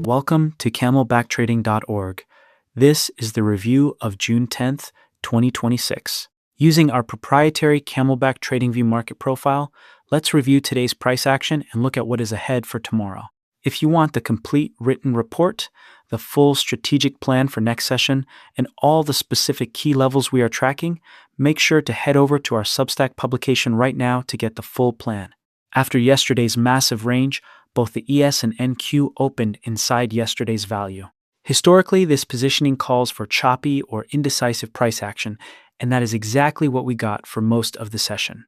Welcome to camelbacktrading.org. This is the review of June 10th, 2026. Using our proprietary Camelback TradingView market profile, let's review today's price action and look at what is ahead for tomorrow. If you want the complete written report, the full strategic plan for next session, and all the specific key levels we are tracking, make sure to head over to our Substack publication right now to get the full plan. After yesterday's massive range, both the ES and NQ opened inside yesterday's value. Historically, this positioning calls for choppy or indecisive price action, and that is exactly what we got for most of the session.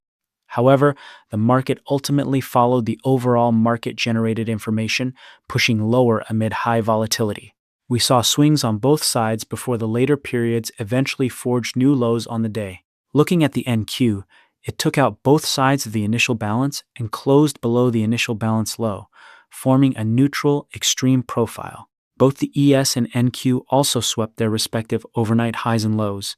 However, the market ultimately followed the overall market-generated information, pushing lower amid high volatility. We saw swings on both sides before the later periods eventually forged new lows on the day. Looking at the NQ, it took out both sides of the initial balance and closed below the initial balance low, forming a neutral, extreme profile. Both the ES and NQ also swept their respective overnight highs and lows.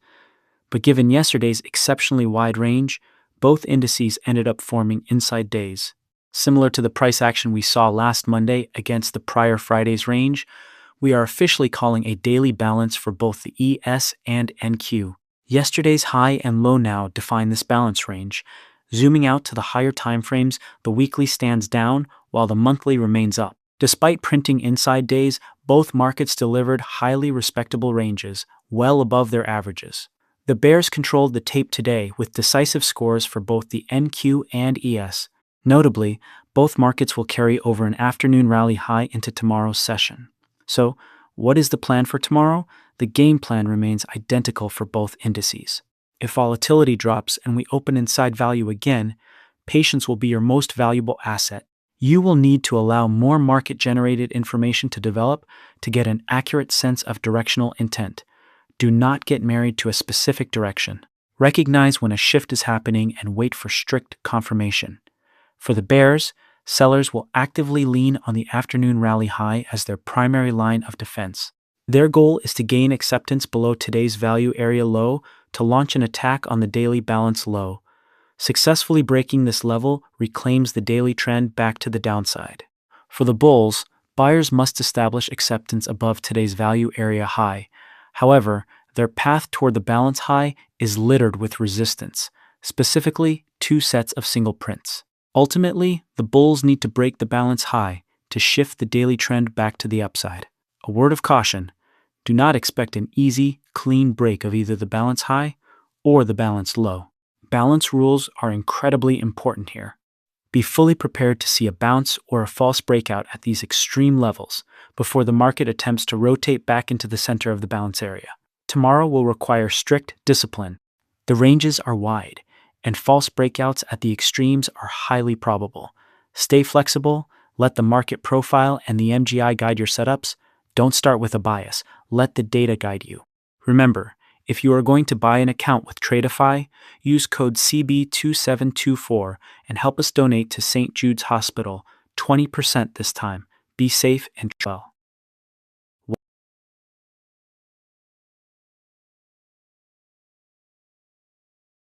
But given yesterday's exceptionally wide range, both indices ended up forming inside days. Similar to the price action we saw last Monday against the prior Friday's range, we are officially calling a daily balance for both the ES and NQ. Yesterday's high and low now define this balance range. Zooming out to the higher timeframes, the weekly stands down while the monthly remains up. Despite printing inside days, both markets delivered highly respectable ranges, well above their averages. The bears controlled the tape today with decisive scores for both the NQ and ES. Notably, both markets will carry over an afternoon rally high into tomorrow's session. So, what is the plan for tomorrow? The game plan remains identical for both indices. If volatility drops and we open inside value again, patience will be your most valuable asset. You will need to allow more market-generated information to develop to get an accurate sense of directional intent. Do not get married to a specific direction. Recognize when a shift is happening and wait for strict confirmation. For the bears, sellers will actively lean on the afternoon rally high as their primary line of defense. Their goal is to gain acceptance below today's value area low to launch an attack on the daily balance low. Successfully breaking this level reclaims the daily trend back to the downside. For the bulls, buyers must establish acceptance above today's value area high. However, their path toward the balance high is littered with resistance, specifically two sets of single prints. Ultimately, the bulls need to break the balance high to shift the daily trend back to the upside. A word of caution: do not expect an easy, clean break of either the balance high or the balance low. Balance rules are incredibly important here. Be fully prepared to see a bounce or a false breakout at these extreme levels before the market attempts to rotate back into the center of the balance area. Tomorrow will require strict discipline. The ranges are wide, and false breakouts at the extremes are highly probable. Stay flexible, let the market profile and the MGI guide your setups. Don't start with a bias, let the data guide you. Remember, if you are going to buy an account with Tradeify, use code CB2724 and help us donate to St. Jude's Hospital, 20% this time. Be safe and well.